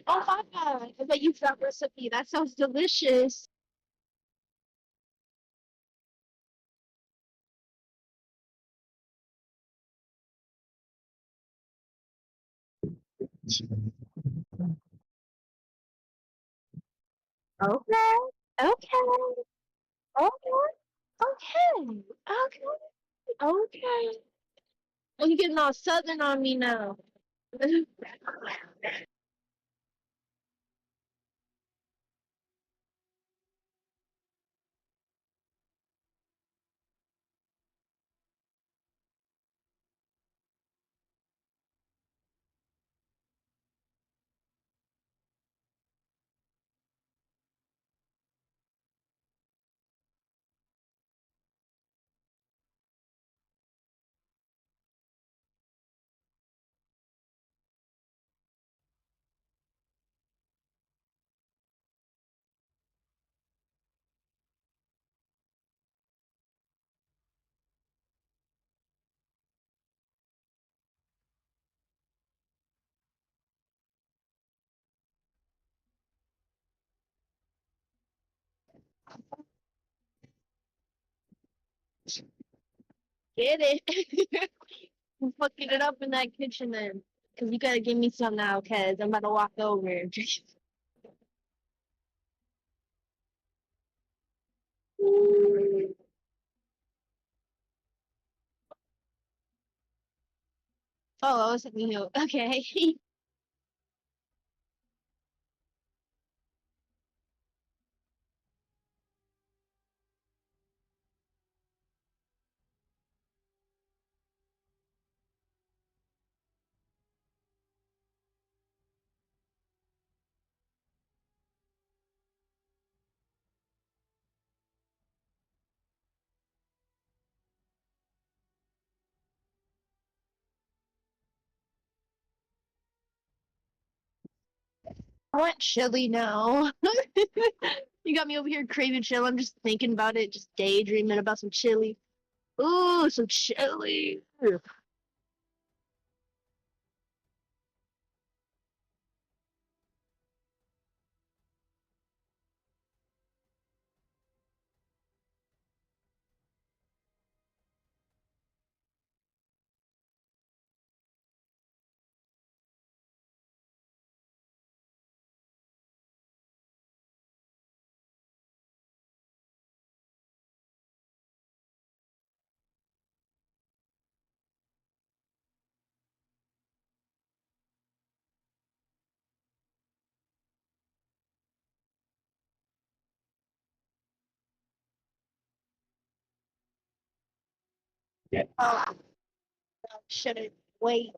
Oh my god! I bet you that recipe. That sounds delicious. Okay. Okay. Okay. Okay. Okay. Okay. Oh, you getting all southern on me now. Get it? I'm fucking it up in that kitchen then. Cause you gotta give me some now, cause I'm about to walk over and drink. Oh, I was thinking, okay. I want chili now. You got me over here craving chili. I'm just thinking about it, just daydreaming about some chili. Ooh, some chili. Oh, shouldn't wait.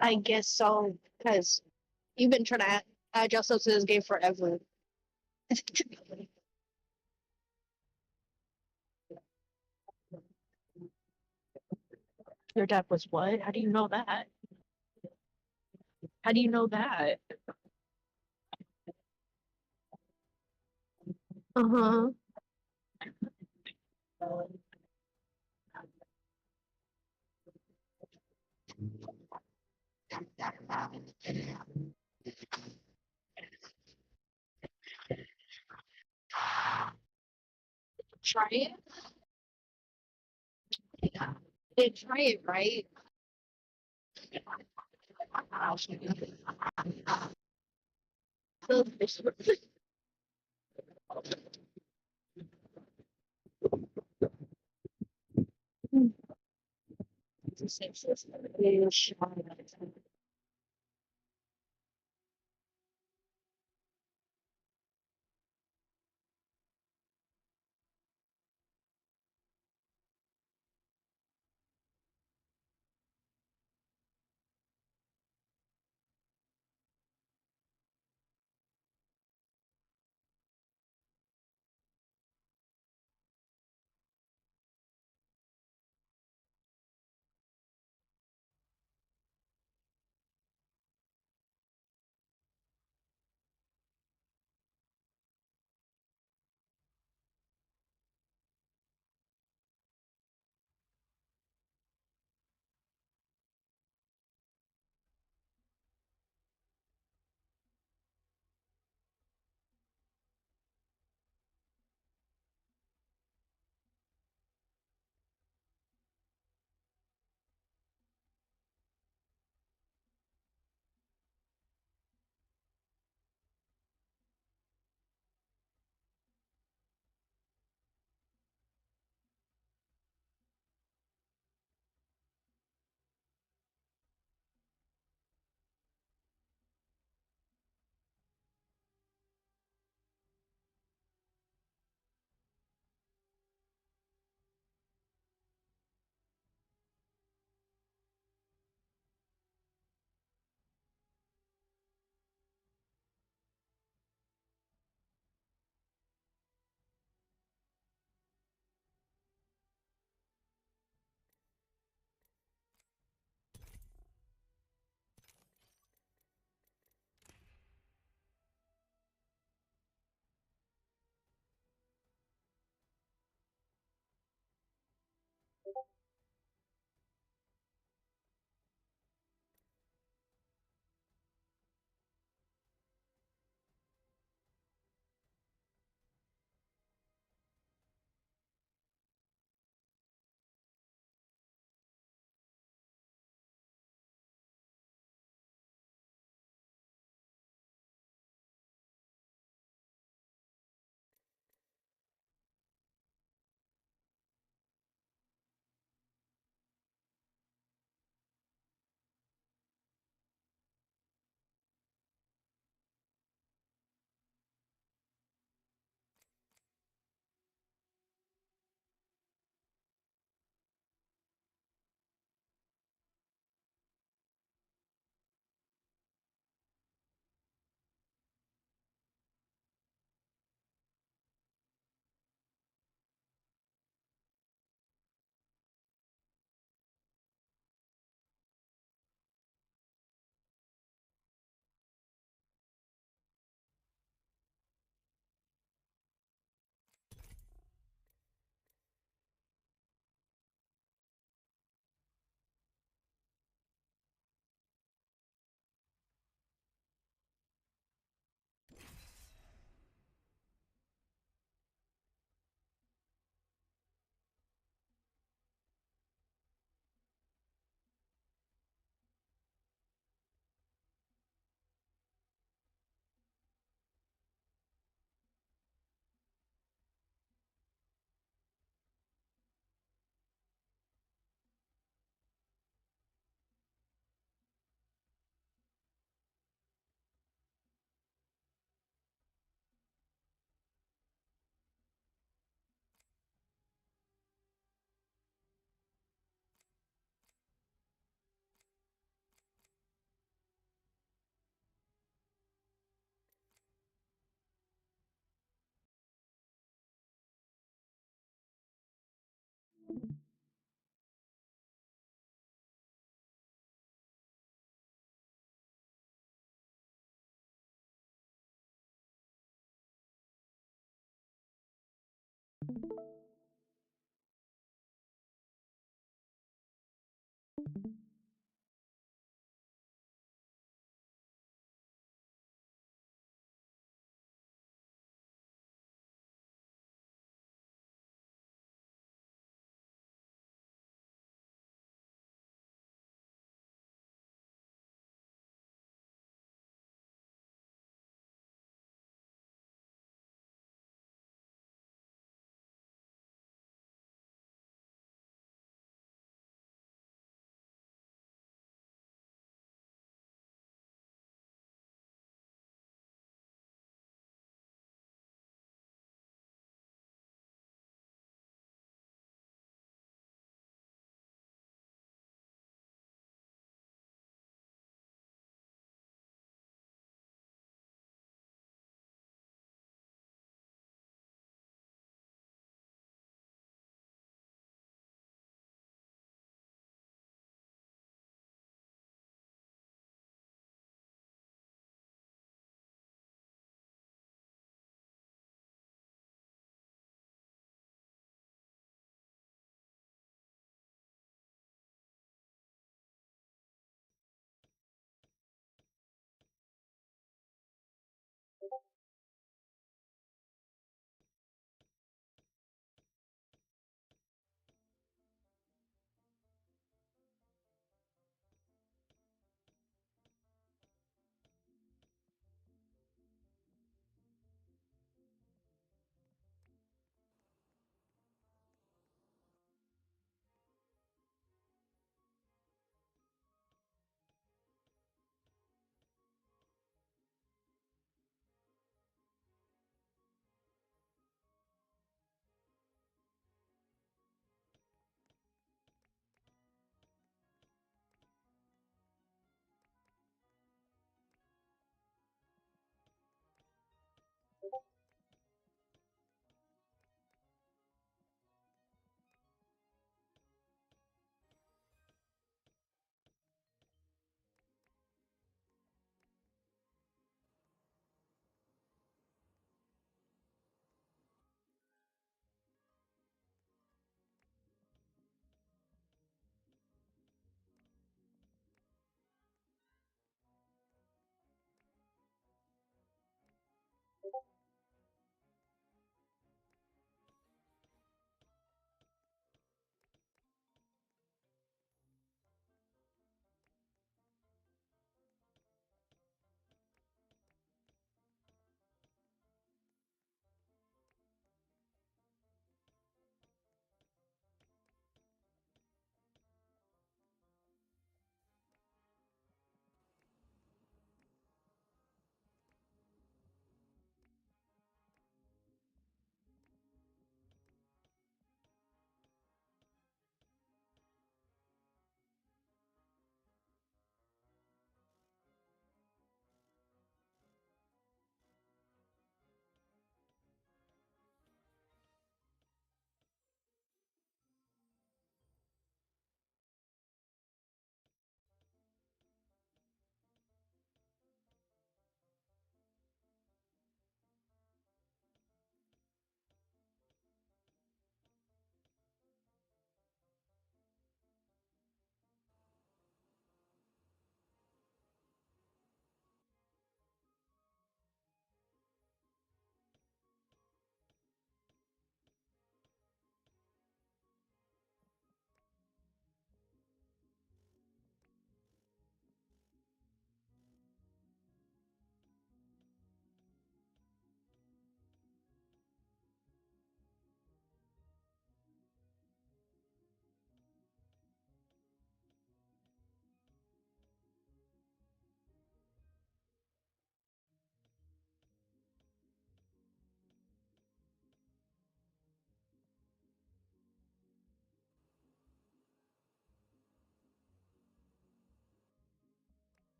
I guess so, because you've been trying to adjust us to this game forever. Your dad was what? How do you know that? How do you know that? Uh-huh. Try it. They try it, right? So,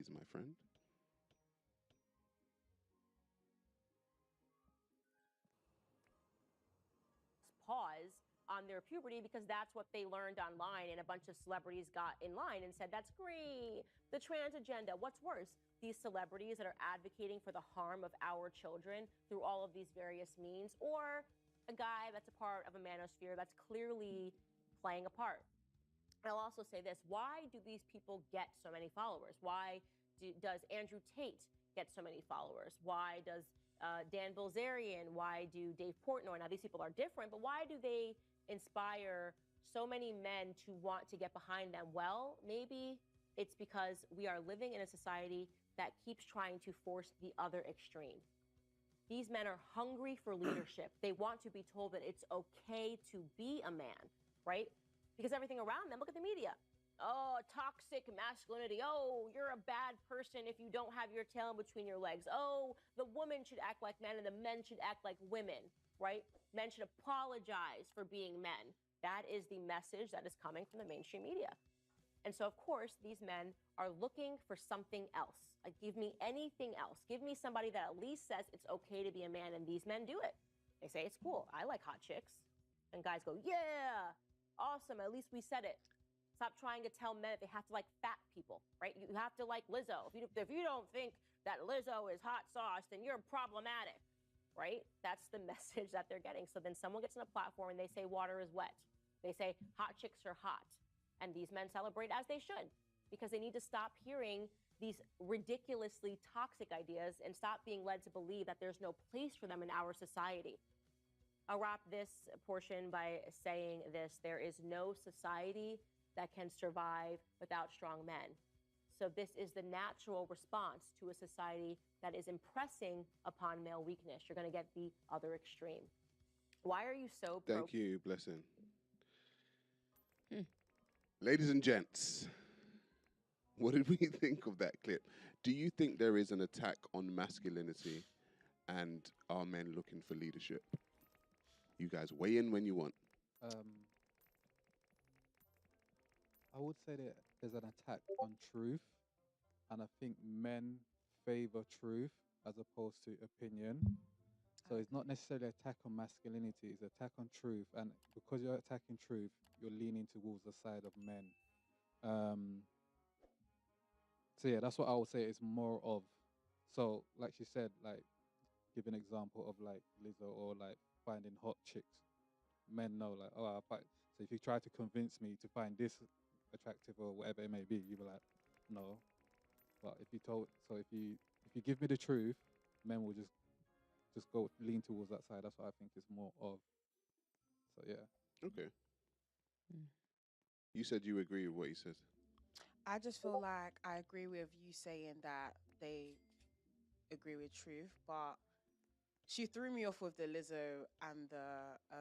celebrities, my friend. Pause on their puberty because that's what they learned online, and a bunch of celebrities got in line and said, that's great, the trans agenda. What's worse, these celebrities that are advocating for the harm of our children through all of these various means, or a guy that's a part of a manosphere that's clearly playing a part. I'll also say this, why do these people get so many followers? Why does Andrew Tate get so many followers? Why does Dan Bilzerian, why do Dave Portnoy? Now, these people are different, but why do they inspire so many men to want to get behind them? Well, maybe it's because we are living in a society that keeps trying to force the other extreme. These men are hungry for leadership. They want to be told that it's okay to be a man, right? Because everything around them, look at the media. Oh, toxic masculinity. Oh, you're a bad person if you don't have your tail in between your legs. Oh, the woman should act like men and the men should act like women, right? Men should apologize for being men. That is the message that is coming from the mainstream media. And so, of course, these men are looking for something else. Like, give me anything else. Give me somebody that at least says it's okay to be a man, and these men do it. They say it's cool. I like hot chicks. And guys go, yeah, awesome. At least we said it. Stop trying to tell men that they have to like fat people, right? You have to like Lizzo. If you don't think that Lizzo is hot sauce, then you're problematic, right? That's the message that they're getting. So then someone gets on a platform and they say water is wet. They say hot chicks are hot. And these men celebrate as they should, because they need to stop hearing these ridiculously toxic ideas and stop being led to believe that there's no place for them in our society. I'll wrap this portion by saying this: there is no society that can survive without strong men. So this is the natural response to a society that is impressing upon male weakness. You're going to get the other extreme. Why are you so pro? Thank you, Blessing. Ladies and gents, what did we think of that clip? Do you think there is an attack on masculinity, and are men looking for leadership? You guys weigh in when you want. I would say that there's an attack on truth, and I think men favor truth as opposed to opinion. So it's not necessarily an attack on masculinity, it's an attack on truth. And because you're attacking truth, you're leaning towards the side of men. So yeah, that's what I would say is more of. So like she said, like give an example of like Lizzo, or like finding hot chicks. Men know like, oh, so if you try to convince me to find this attractive or whatever it may be, you be like, no. But if you give me the truth, men will just go lean towards that side. That's what I think is more of. So yeah. Okay. You said you agree with what he says. I just feel like I agree with you saying that they agree with truth, but she threw me off with the Lizzo and the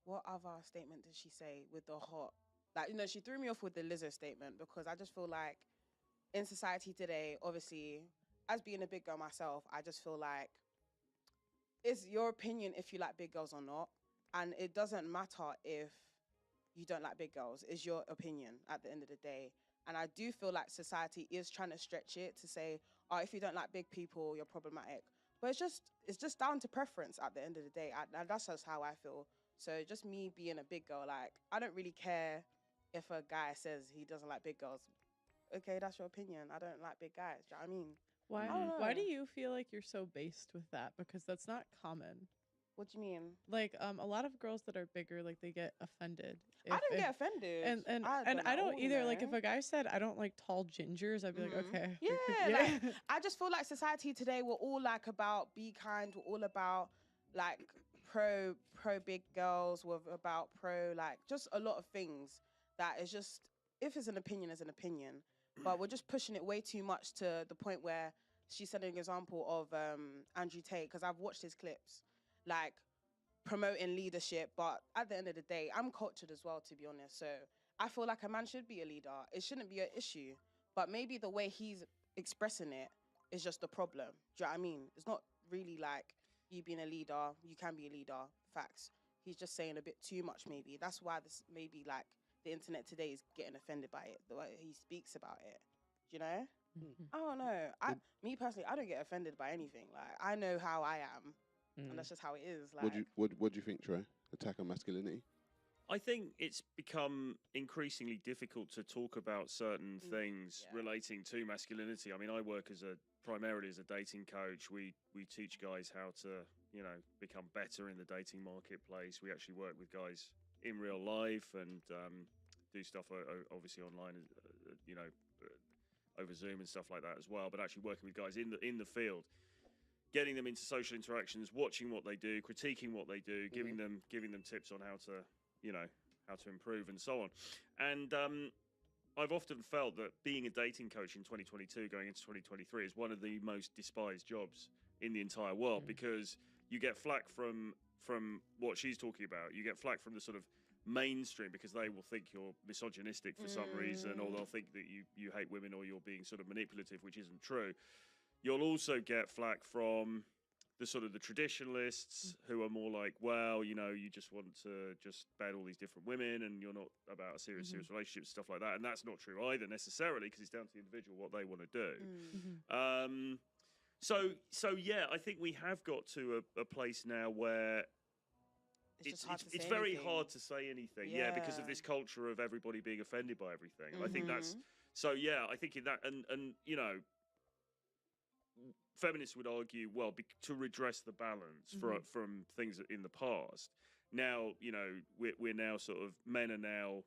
what other statement did she say with the hot? Like, she threw me off with the Lizzo statement, because I just feel like in society today, obviously, as being a big girl myself, I just feel like it's your opinion if you like big girls or not. And it doesn't matter if you don't like big girls. It's your opinion at the end of the day. And I do feel like society is trying to stretch it to say, oh, if you don't like big people, you're problematic. But it's just down to preference at the end of the day. And that's just how I feel. So just me being a big girl, like, I don't really care if a guy says he doesn't like big girls. Okay, that's your opinion. I don't like big guys. Do you know what I mean? Why do you feel like you're so based with that? Because that's not common. What do you mean? Like, a lot of girls that are bigger, like, they get offended. I don't get offended. And I don't either. Like, if a guy said, I don't like tall gingers, I'd be like, okay. Yeah, like, I just feel like society today, we're all like about be kind. We're all about like pro big girls. We're about pro, like, just a lot of things that is just, if it's an opinion, it's an opinion. But we're just pushing it way too much to the point where she said an example of Andrew Tate, because I've watched his clips, like promoting leadership. But at the end of the day, I'm cultured as well, to be honest. So I feel like a man should be a leader. It shouldn't be an issue. But maybe the way he's expressing it is just the problem. Do you know what I mean? It's not really like you being a leader, you can be a leader, facts. He's just saying a bit too much, maybe. That's why this maybe like the internet today is getting offended by it, the way he speaks about it. Do you know? I don't know. Me personally, I don't get offended by anything. Like, I know how I am, and that's just how it is. Like, What do you think, Troy? Attack on masculinity. I think it's become increasingly difficult to talk about certain things yeah. relating to masculinity. I mean, I work primarily as a dating coach. We teach guys how to, become better in the dating marketplace. We actually work with guys in real life and do stuff obviously online, over Zoom and stuff like that as well. But actually working with guys in the field, getting them into social interactions, watching what they do, critiquing what they do, giving them tips on how to improve and so on. And I've often felt that being a dating coach in 2022 going into 2023 is one of the most despised jobs in the entire world, because you get flack from what she's talking about. You get flack from the sort of mainstream because they will think you're misogynistic for some reason, or they'll think that you hate women or you're being sort of manipulative, which isn't true. You'll also get flack from the traditionalists who are more like, well, you just want to just bed all these different women and you're not about a serious relationship, stuff like that. And that's not true either necessarily, because it's down to the individual what they want to do. So yeah, I think we have got to a place now where it's very hard to say anything. Yeah, because of this culture of everybody being offended by everything. And I think that's, so yeah, I think in that, and feminists would argue, well, to redress the balance from things in the past. Now, we're now men are now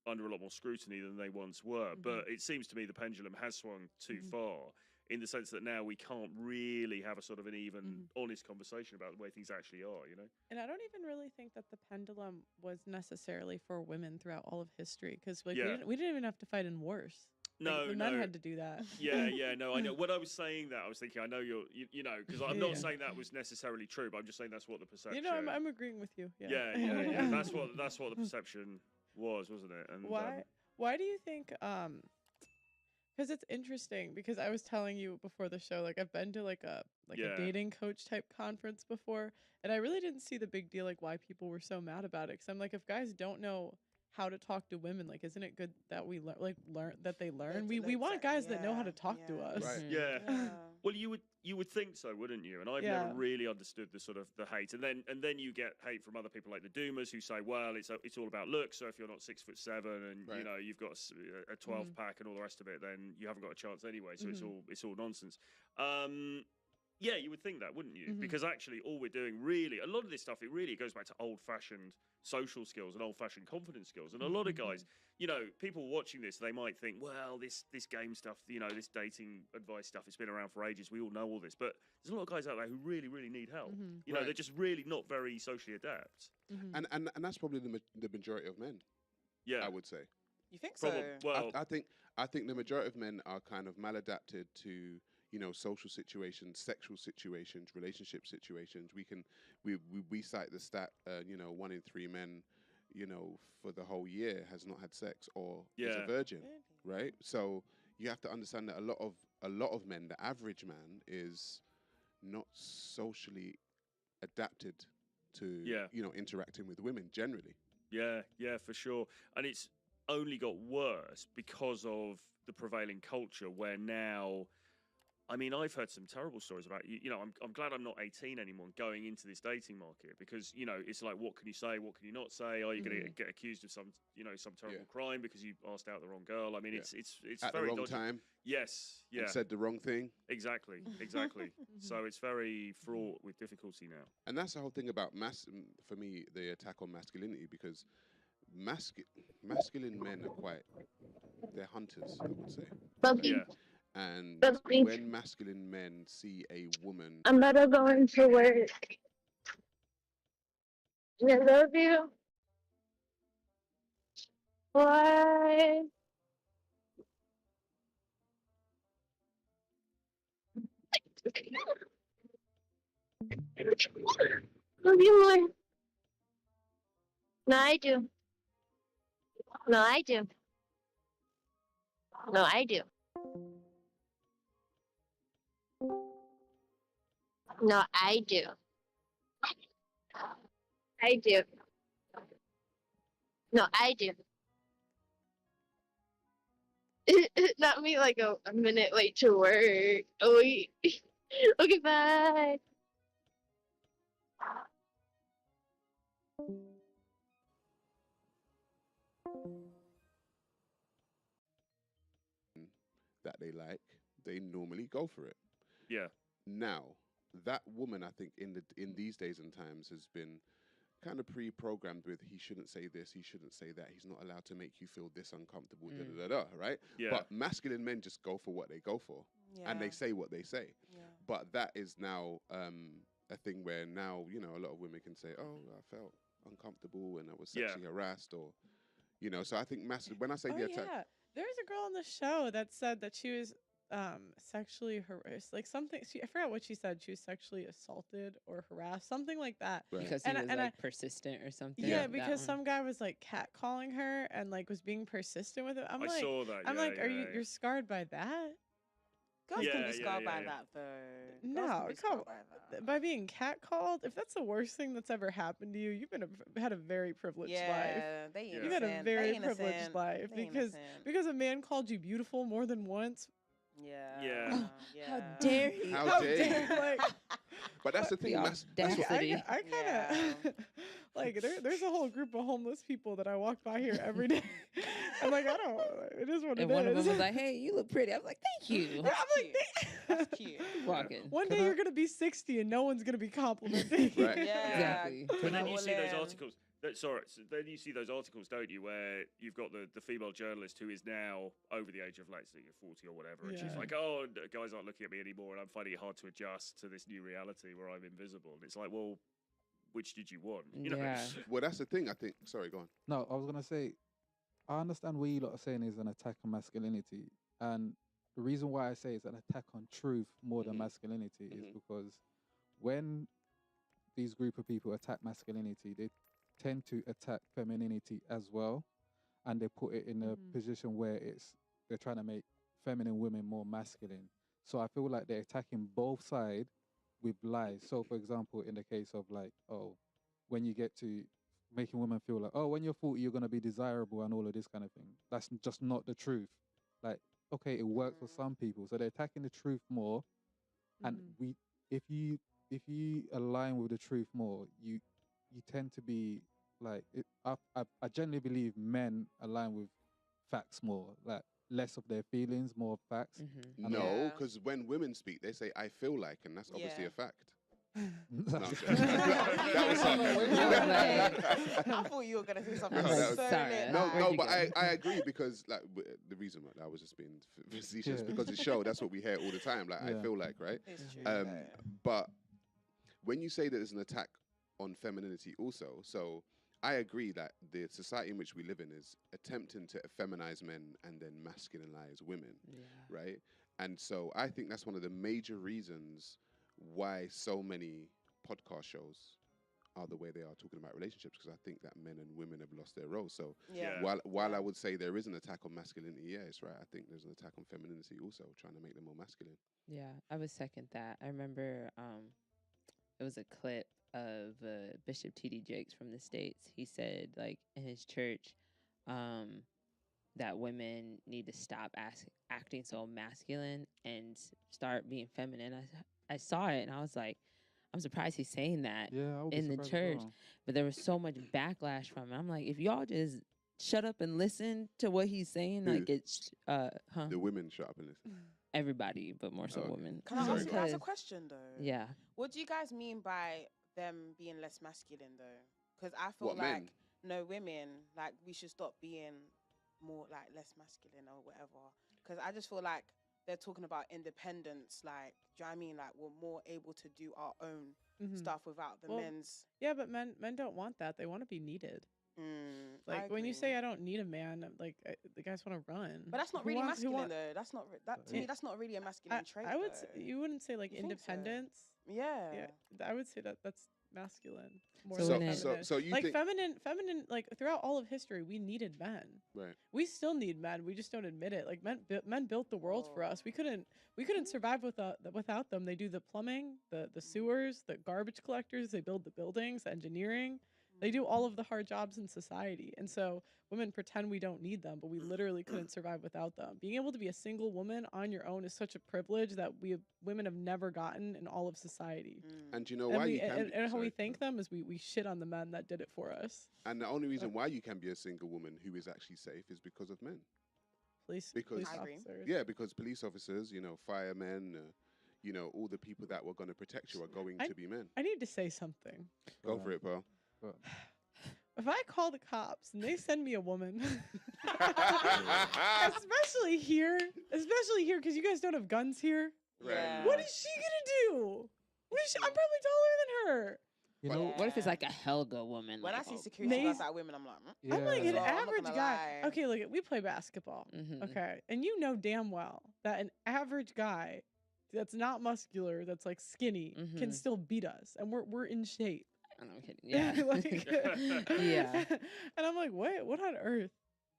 under a lot more scrutiny than they once were. But it seems to me the pendulum has swung too far, in the sense that now we can't really have a sort of an even, honest conversation about the way things actually are, And I don't even really think that the pendulum was necessarily for women throughout all of history, because we didn't even have to fight in wars. No, the men had to do that. Yeah, no, I know. When I was saying that, I was thinking, I know because I'm not saying that was necessarily true, but I'm just saying that's what the perception. I'm agreeing with you. Yeah. That's what the perception was, wasn't it? And why do you think? Because it's interesting. Because I was telling you before the show, like I've been to a dating coach type conference before, and I really didn't see the big deal, like why people were so mad about it. Because I'm like, if guys don't know how to talk to women, like, isn't it good that we learn that they learn? We want guys that know how to talk to us. Right. Yeah. Well, you would think so, wouldn't you? And I've never really understood the sort of the hate, and then you get hate from other people like the Doomers who say, well, it's all about looks. So if you're not 6'7" and you've got a 12 pack and all the rest of it, then you haven't got a chance anyway. So it's all nonsense. Yeah, you would think that, wouldn't you? Because actually, all we're doing really, a lot of this stuff, it really goes back to old-fashioned social skills and old-fashioned confidence skills. And a lot of guys, people watching this, they might think, well, this game stuff, this dating advice stuff, it's been around for ages. We all know all this. But there's a lot of guys out there who really, really need help. They're just really not very socially adept. And that's probably the majority of men. Yeah, I would say. You think so? Well, I think the majority of men are kind of maladapted to social situations, sexual situations, relationship situations. We cite the stat, 1 in 3 men, for the whole year has not had sex or is a virgin, right? So you have to understand that a lot of men, the average man, is not socially adapted to interacting with women generally. Yeah, for sure. And it's only got worse because of the prevailing culture, where now, I mean, I've heard some terrible stories about, I'm glad I'm not 18 anymore going into this dating market, because, it's like, what can you say? What can you not say? Are you going to get accused of some terrible crime because you asked out the wrong girl? I mean, it's at very the wrong dodgy. time. Yes. Yeah. And said the wrong thing. Exactly. So it's very fraught with difficulty now. And that's the whole thing about for me, the attack on masculinity, because masculine men are they're hunters, I would say. Bumpy. Yeah. And Bumpy. when masculine men see a woman, I'm about to go into work. I love you. Why? Love you more. No, I do. No, I do. No, I do. No, I do. I do. No, I do. Not me like a minute late to work. Oh, wait. Okay, bye. that they like, they normally go for it. Yeah. Now, that woman, I think, in these days and times, has been kind of pre-programmed with he shouldn't say this, he shouldn't say that, he's not allowed to make you feel this uncomfortable, da da da da, right? Yeah. But masculine men just go for what they go for, and they Yeah. say what they say. Yeah. But that is now a thing where now a lot of women can say, "Oh, I felt uncomfortable and I was Yeah. sexually harassed," or So I think when I say Oh the attack, yeah, there was a girl on the show that said that she was sexually harassed, like something. I forgot what she said. She was sexually assaulted or harassed, something like that. right. Because he And I- was and I- like persistent or something. Yeah, that because one. some guy was like catcalling her and like was being persistent with it. I saw that. I'm yeah, like, yeah, are you yeah. you're scarred by that? Girls Yeah, can yeah, be scarred yeah, by yeah. that though. No, Girls can be come scarred by that. By being catcalled? If that's the worst thing that's ever happened to you, you've had a very privileged life. Yeah, they Yeah. innocent. You had a They very innocent. privileged life They because innocent. a man called you beautiful more than once. Yeah. Yeah. Yeah. How dare you? How dare you? Like, But that's the thing. The That's what, audacity. I kind of like there's a whole group of homeless people that I walk by here every day. I'm like, I don't. It is what And it one of is. them was like, "Hey, you look pretty." I was like, "Thank you." That's cute. That's cute. Walking. One Can day I- you're gonna be 60 and no one's gonna be complimenting you. Right. Yeah. Exactly. But then All you see those in. articles. Then you see those articles, don't you, where you've got the female journalist who is now over the age of, let's say, 40 or whatever, and she's Yeah. like, "Oh, guys aren't looking at me anymore, and I'm finding it hard to adjust to this new reality where I'm invisible." And it's like, well, which did you want? You know? Yeah. well, that's the thing. I think. Sorry, go on. No, I was gonna say, I understand what you lot are saying is an attack on masculinity, and the reason why I say it's an attack on truth more than Mhm. masculinity is Mhm. because when these group of people attack masculinity, they tend to attack femininity as well, and they put it in a Mhm. position where they're trying to make feminine women more masculine. So I feel like they're attacking both sides with lies. So, for example, in the case of like, oh, when you get to making women feel like, oh, when you're 40, you're gonna be desirable and all of this kind of thing. That's just not the truth. Like, okay, it works for some people, so they're attacking the truth more. And Mhm. if you align with the truth more, you tend to be like, I generally believe men align with facts more, like less of their feelings, more of facts. Mm-hmm. And No, Yeah. because when women speak, they say "I feel like," and that's obviously Yeah. a fact. No, I'm That's- joking. That was sarcasm. I thought you were gonna say something No, that was- so Sorry, lit. No, Where'd no, you but go? I agree because like the reason why I was just being facetious Yeah. because it's show. That's what we hear all the time. Like I Yeah. feel like, right? It's true. But when you say that there's an attack on femininity, also, so I agree that the society in which we live in is attempting to feminize men and then masculinize women, Yeah. right? And so I think that's one of the major reasons why so many podcast shows are the way they are talking about relationships, because I think that men and women have lost their roles. So Yeah. while Yeah. I would say there is an attack on masculinity, yeah, it's right. I think there's an attack on femininity also, trying to make them more masculine. Yeah, I would second that. I remember it was a clip of Bishop T.D. Jakes from the States. He said, like, in his church, that women need to stop acting so masculine and start being feminine. I saw it and I was like, I'm surprised he's saying that. Yeah, I would be in the surprised as church. well. But there was so much backlash from it. I'm like, if y'all just shut up and listen to what he's saying, Who? like it's The women shut up and listen. everybody, but more so Okay. women. Can I Sorry, ask go you guys a Because- question though? Yeah. What do you guys mean by them being less masculine though? Because I feel What, like men? no women, like we should stop being more like less masculine or whatever. Because I just feel like they're talking about independence. Like, do you know what I mean? Like we're more able to do our own Mhm. stuff without the Well, men's. Yeah, but men don't want that. They want to be needed. I Like when you agree. say I don't need a man, like the guys want to run. But that's not Who really wants- who masculine want- though. That's not that to Yeah. me. That's not really a masculine trait. I would though. you wouldn't say like You think so? independence. Yeah. Yeah, I would say that's masculine more So than when it- feminine. So you like think feminine, like throughout all of history, we needed men. right? We still need men. We just don't admit it. Like men built the world for us. We couldn't survive without them. They do the plumbing, the sewers, the garbage collectors. They build the buildings, engineering. They do all of the hard jobs in society. And so women pretend we don't need them, but we literally couldn't survive without them. Being able to be a single woman on your own is such a privilege that women have never gotten in all of society. And do you know And why we you can? and, and how we sorry. thank them is we shit on the men that did it for us. And the only reason why you can be a single woman who is actually safe is because of men. Police Because- police I agree. officers. Yeah, because police officers, firemen, all the people that were going to protect you are going to be men. I need to say something. Go for it, pal. But If I call the cops and they send me a woman, especially here, because you guys don't have guns here. Yeah. What is she gonna do? I'm probably taller than her. you But- know, What if it's like a Helga woman? When like, I see oh, security Maze- guards at women, I'm like, I'm like an Well, I'm not average gonna guy. lie. Okay, look, we play basketball. mhm. Okay, and you know damn well that an average guy that's not muscular, that's like skinny, can Mhm. still beat us, and we're in shape. I'm kidding. Yeah. Yeah. And I'm like, what on earth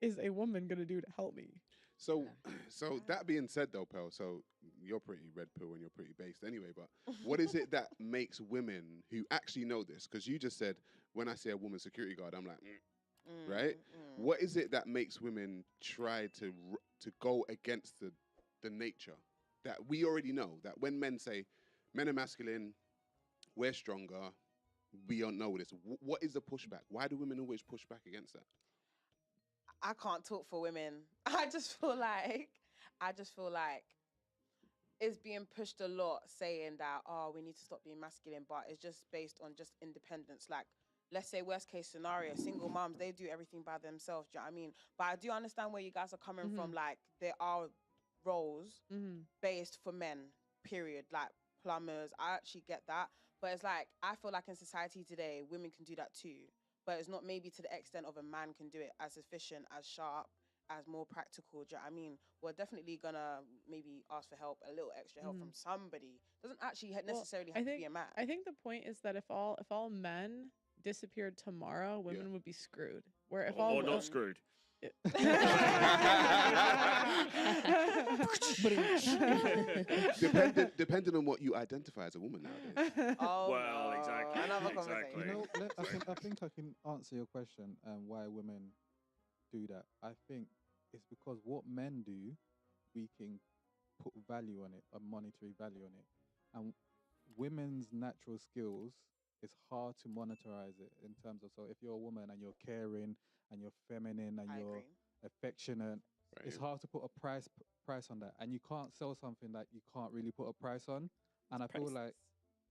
is a woman gonna do to help me? So that being said, though, Pearl, so you're pretty red pill and you're pretty based anyway, but what is it that makes women who actually know this? Because you just said, when I say a woman security guard, I'm like, right? What is it that makes women try to go against the nature that we already know? That when men say, men are masculine, we're stronger, we don't know this. What is the pushback? Why do women always push back against that? I can't talk for women. I just feel like it's being pushed a lot, saying that we need to stop being masculine, but it's just based on just independence. Like, let's say worst case scenario, single moms, they do everything by themselves. Do you know what I mean? But I do understand where you guys are coming from. Like, there are roles Mm-hmm. based for men, period. Like plumbers, I actually get that. But it's like, I feel like in society today, women can do that too. But it's not maybe to the extent of a man can do it as efficient, as sharp, as more practical. Do you know what I mean? We're definitely gonna maybe ask for help, a little extra help from somebody. Doesn't actually necessarily have to be a man. I think the point is that if all men disappeared tomorrow, women would be screwed. Where if all Or wo- not screwed. Depending on what you identify as a woman nowadays. Oh, Well, exactly, Another exactly. conversation. you know, I think I can answer your question and why women do that. I think it's because what men do, we can put value on it, a monetary value on it, and women's natural skills, it's hard to monetize it in terms of, so if you're a woman and you're caring and you're feminine and I you're agree. affectionate, it's hard to put a price on that, and you can't sell something that you can't really put a price on. And I feel like,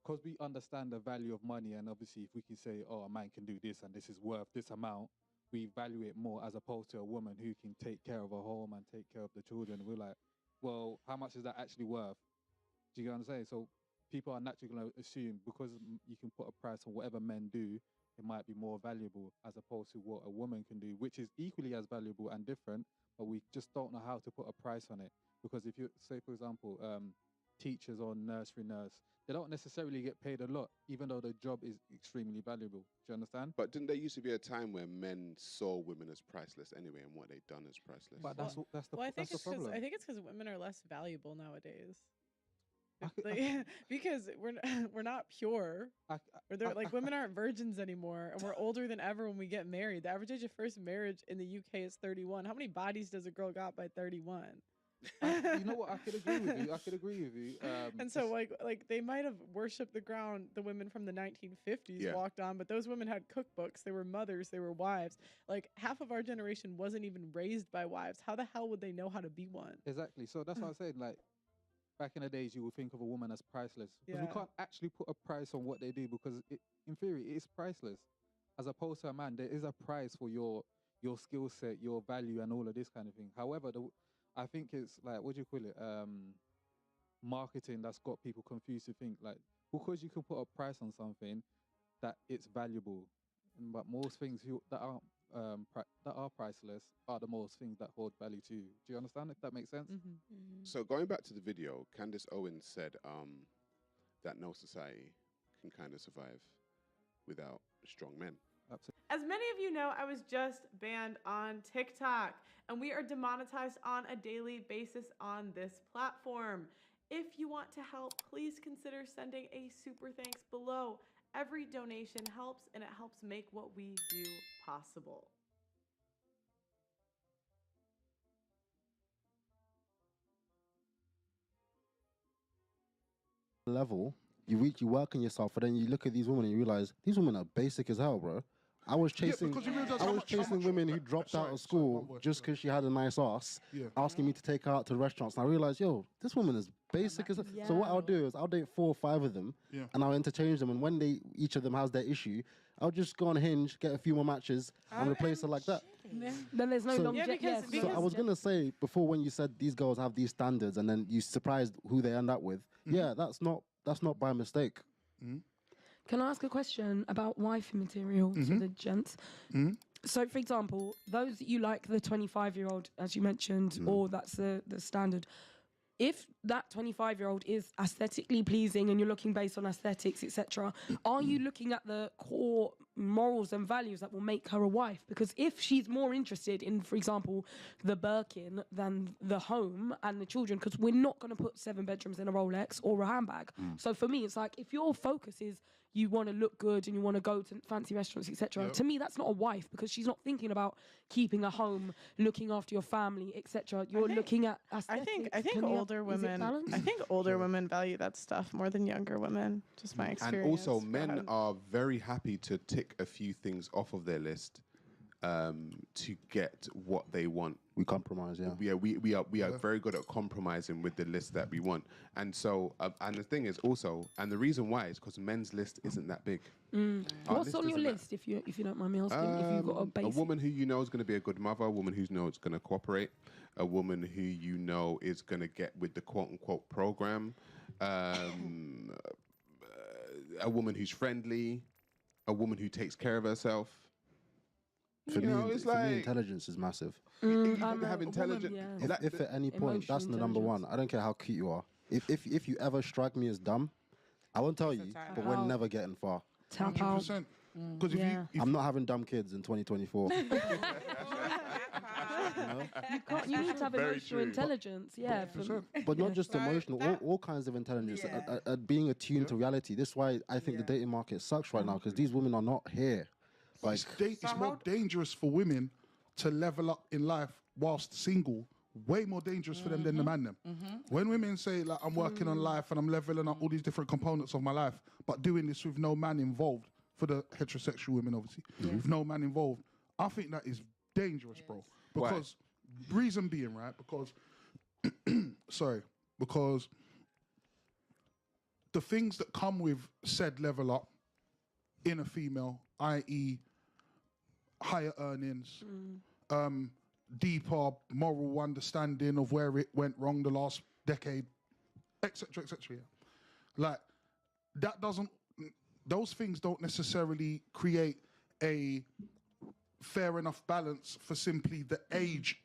because we understand the value of money, and obviously if we can say, oh, a man can do this and this is worth this amount, we value it more as opposed to a woman who can take care of a home and take care of the children. We're like, well, how much is that actually worth? Do you get what I'm saying? So people are naturally going to assume because you can put a price on whatever men do, it might be more valuable as opposed to what a woman can do, which is equally as valuable and different, but we just don't know how to put a price on it. Because if you say, for example, teachers or nursery nurse, they don't necessarily get paid a lot, even though the job is extremely valuable. Do you understand? But didn't there used to be a time where men saw women as priceless anyway, and what they'd done as priceless? But that's the Well, I think that's the it's because problem. because women are less valuable nowadays. I If c- I they- because we're not pure. Or they're like women aren't virgins anymore, and we're older than ever when we get married. The average age of first marriage in the UK is 31. How many bodies does a girl got by 31? You know what? I could agree with you. I could agree with you. And so like they might have worshipped the ground the women from the 1950s Yeah. walked on, but those women had cookbooks, they were mothers, they were wives. Like half of our generation wasn't even raised by wives. How the hell would they know how to be one? Exactly. So that's what I'm saying. Like back in the days, you would think of a woman as priceless because we Yeah. can't actually put a price on what they do because, in theory, it is priceless. As opposed to a man, there is a price for your skill set, your value, and all of this kind of thing. However, I think it's like, what do you call it? Marketing that's got people confused to think like because you can put a price on something that it's valuable, but most things that are priceless are the most things that hold value to you. Do you understand? If that makes sense? So going back to the video, Candace Owens said that no society can kind of survive without strong men. Absolutely. As many of you know, I was just banned on TikTok, and we are demonetized on a daily basis on this platform. If you want to help, please consider sending a super thanks below. Every donation helps, and it helps make what we do possible. Level, you work on yourself, and then you look at these women and you realize these women are basic as hell, bro. I was chasing, because you realise I how was much- how chasing much- women who dropped out Sorry, of sorry, one school word, just because she had a nice ass, Yeah. asking me to take her out to restaurants. And I realized, yo, this woman is basic as. So what I'll do is I'll date 4 or 5 of them, Yeah. and I'll interchange them. And when each of them has their issue, I'll just go on Hinge, get a few more matches, and replace her like that. Then there's no So- longevity. because- yes, So I was gonna say before, when you said these girls have these standards, and then you surprised who they end up with. Yeah, that's not by mistake. Can I ask a question about wifey material to the gents? So, for example, those that you like, the 25-year-old, as you mentioned, or that's the standard. If that 25-year-old is aesthetically pleasing and you're looking based on aesthetics, etc., are you looking at the core morals and values that will make her a wife? Because if she's more interested in, for example, the Birkin than the home and the children, because we're not going to put 7 bedrooms in a Rolex or a handbag. So for me, it's like, if your focus is you want to look good and you want to go to fancy restaurants, etc. Yep. To me, that's not a wife, because she's not thinking about keeping a home, looking after your family, etc. You're think- looking at I aesthetics. think Can you have- older is it women. balanced? I think older women value that stuff more than younger women. Just my And experience. also, Go men ahead. are very happy to tick a few things off of their list to get what they want. We compromise, yeah. Yeah, we are very good at compromising with the list that we want. And so, and the thing is also, and the reason why is because men's list isn't that big. Our What's on your isn't that- list, if you don't mind me asking? If you've got a a basic. woman who you know is going to be a good mother, a woman who you know is going to cooperate, a woman who you know is going to get with the quote unquote program, a woman who's friendly, a woman who takes care of herself. For You me, know, it's for me, like- intelligence is massive. You I'm have a intelligent. woman, If, like if at any point that's the number one, I don't care how cute you are. If you ever strike me as dumb, I won't tell you, but we're out. never getting far. Tap out. 100%. Because Yeah. I'm not having dumb kids in 2024. You need to have Very emotional true. intelligence, yeah. But not just emotional, all kinds of intelligence, being attuned to reality. This is why I think the dating market sucks right now, because these women are not here. Like, It's more dangerous for women to level up in life whilst single. Way more dangerous for them than the man them. When women say like I'm working on life and I'm leveling up all these different components of my life, but doing this with no man involved, for the heterosexual women obviously, with no man involved, I think that is dangerous, bro. Why? Because reason being, right? Because because the things that come with said level up in a female, i.e., higher earnings, deeper moral understanding of where it went wrong the last decade, etc., etc. Like that doesn't; those things don't necessarily create a fair enough balance for simply the age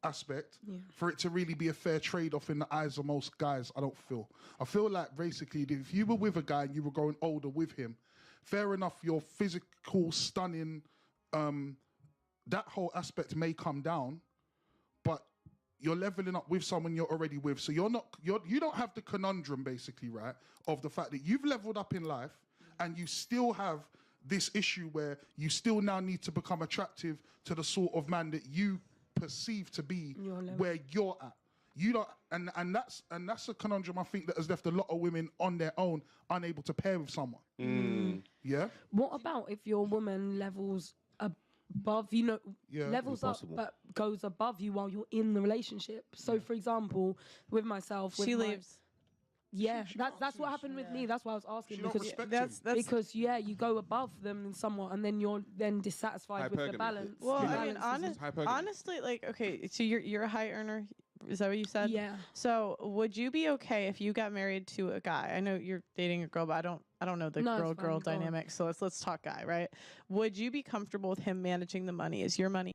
aspect for it to really be a fair trade-off in the eyes of most guys. I feel like basically if you were with a guy and you were growing older with him, fair enough, your physical stunning, that whole aspect may come down, but you're leveling up with someone you're already with, so you don't have the conundrum basically, right, of the fact that you've leveled up in life and you still have this issue where you still now need to become attractive to the sort of man that you perceive to be where you're at. You don't, and that's a conundrum I think that has left a lot of women on their own, unable to pair with someone. Yeah. What about if your woman levels above, levels up but goes above you while you're in the relationship? So, for example, with myself, She leaves. Yeah, that's what happened with me. That's why I was asking, She don't because respect him. because you go above them somewhat, and then you're then dissatisfied with the Hypergamy. balance. Well, The I mean, balance isn't- honestly, like, okay, so you're a high earner. Is that what you said? Yeah. So would you be okay if you got married to a guy? I know you're dating a girl, but I don't know the No, it's girl fine, go on. dynamic. So let's talk guy, right? Would you be comfortable with him managing the money? Is your money?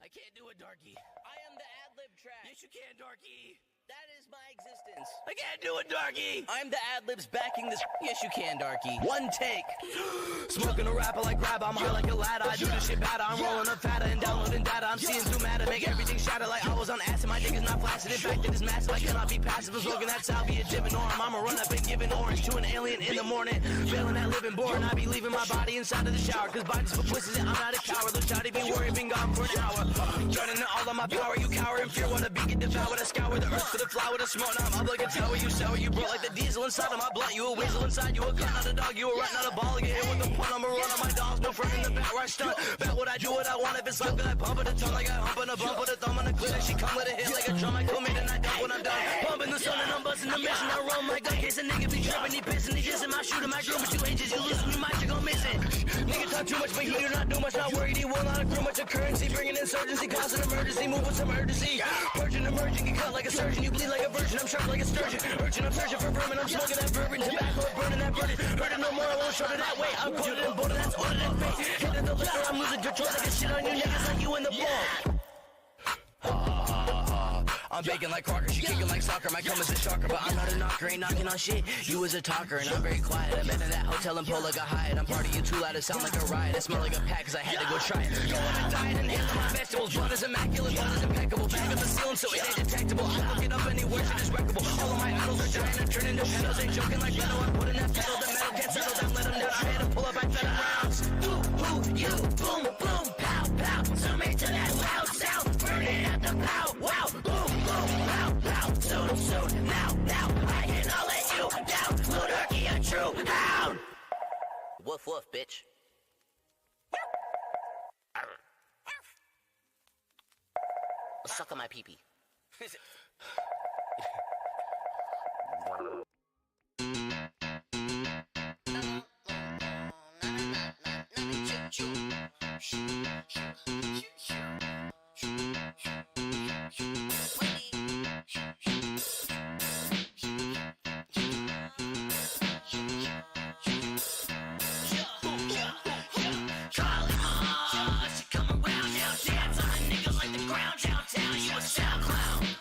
I can't do it, Darky. I am the ad-lib track. Yes, you can, Darky. That is my existence. I can't do it, Darky. I'm the ad-libs backing this. Yes, you can, Darky. One take. Smoking a rapper like grab. I'm high like a ladder. I do this shit better. I'm rolling up fatter and downloading data. I'm seeing through matter. Make everything shatter like I was on acid. My dick is not flaccid. In fact, it is massive. I cannot be passive. I'm smoking that salvia dipping arm. I'ma run up and giving orange to an alien in the morning. Failing that living born. I be leaving my body inside of the shower. Cause bodies for pussies and I'm not a coward. The shawty be worried, been gone for an hour. Turning it all on my power. You cower in fear. Wanna be get devoured. I scour the earth for the flower to smoke. Now I'm up like a tower. You sour. You brought like the diesel inside of my blunt. You a weasel inside. You a gun, not a dog. You a rat, not a ball. Get hit with the point. I'ma run on my dogs. No front in the back where I stunt. Back what I do, what I want. If it's like I pump it a tongue like I hump on a bump. Put a thumb on the clit. She come with a hit like a drum. I come in and I dump when I'm done. Pumping the sun and I'm busting the mission. I run my gun case. A nigga be tripping. He pissing. He dissing my shooter. My groom. But you ain't just. You lose me. My shit gon' miss it. Nigga talk too much, but he do not do much. Not worried. He will not accrue much of currency. Bringing insurgency. Causing emergency. Move with some urgency. Purging, emerging. Get cut like a surgeon. You bleed like a virgin. I'm sharp like a sturgeon. Urgent. I'm searching for vermin. I'm smoking that bourbon. Tobacco. Burning that burden. Heard it no more. I won't show it that way. I'm coded and bolted. That's ordered and fake. Hitting the liquor. I'm losing control. Like a shit on you niggas like you in the ball. I'm baking like Crocker, she kicking like soccer. My cum is a shocker, but I'm not a knocker. Ain't knocking on shit. You was a talker, and I'm very quiet. I'm in that hotel in Pola, got hired. I'm partying too loud, it sound like a riot. I smell like a pack, cause I had to go try it. Go on a diet and handle my vegetables. Blood is immaculate, blood is impeccable. Bag of the ceiling, so it ain't detectable. I look it up anywhere, shit is wreckable. All of my idols are dying and turning into shadows. Ain't joking like metal. I put in that pedal, the metal can't settle down. Let them down, I had to pull up, I fed rounds. Ooh, you, boom, boom, pow, pow. Zoom into that loud sound. Burn it at the pow, wow. Boom, boom, pow, pow. Soon, now, I can all let you down. Ludarchy, a true hound. Woof, woof, bitch. Suck on my pee-pee.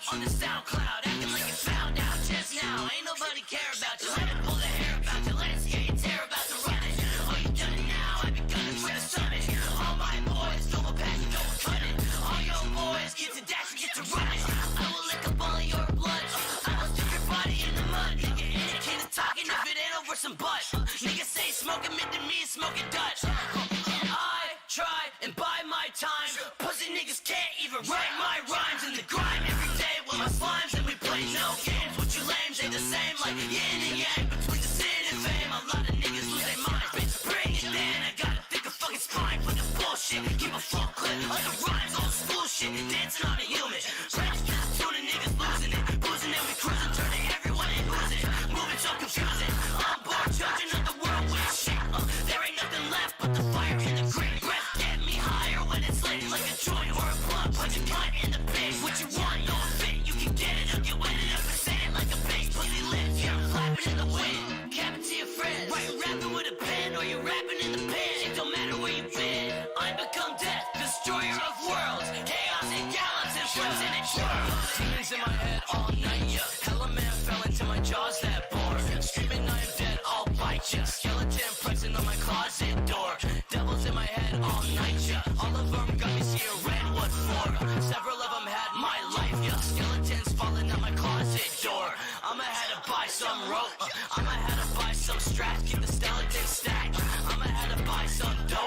On the SoundCloud, acting like you found out just now. Ain't nobody care about you. Let it pull the hair about you. Let it scare your tear about the run it. Oh, you done it now. I be gunning for the summit. All my boys, double pass, double cut it. All your boys, get to dash and get to running. I will lick up all of your blood. I will stick your body in the mud. Nigga, indicated talking if it ain't over some butt. Niggas say smoking mid to me, smoking Dutch. I try and buy my time. Pussy niggas can't even write my rhymes in the grime every day. With my slimes and we play no games. What you lames ain't the same like yin and yang between the sin and fame. A lot of niggas lose their minds, bitch. Bring it in. I gotta think a fucking spine for the bullshit. Keep a full clip of the rhymes, old school shit. Dancing on a human. Practice tuning niggas losing it. Boozing and we cruising, turning everyone in losing. Moving so confusing. On board, judging of the world with shit. There ain't nothing left but the fire in the grave. Breath get me higher when it's lit like a joint or a blunt. Punch a cunt in the pig. What you want? No fit. You can get it or get wetted up and sand like a big pussy lip. You're flapping in the wind. Capping to your friends. Right, rapping with a pen or you're rapping in the pen. It don't matter where you've been. I become death, destroyer of worlds. Chaos and gallons and frozen and twirls. Demons in my head all night, yeah. Hella man fell into my jaws that bore. Screaming I am dead, I'll bite ya. Skeleton pressing on my closet door. Devils in my head all night, yeah. All of them got me seeing red, what for? Several of them had my life, yeah. Skeletons falling on my closet door. I'ma have to buy some rope. I'ma have to buy some straps. Keep the skeleton stacked. I'ma have to buy some dope.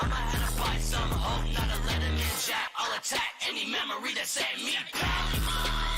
I'ma have to buy some hope. Not to let him in jack. I'll attack any memory that say me. Pally mine.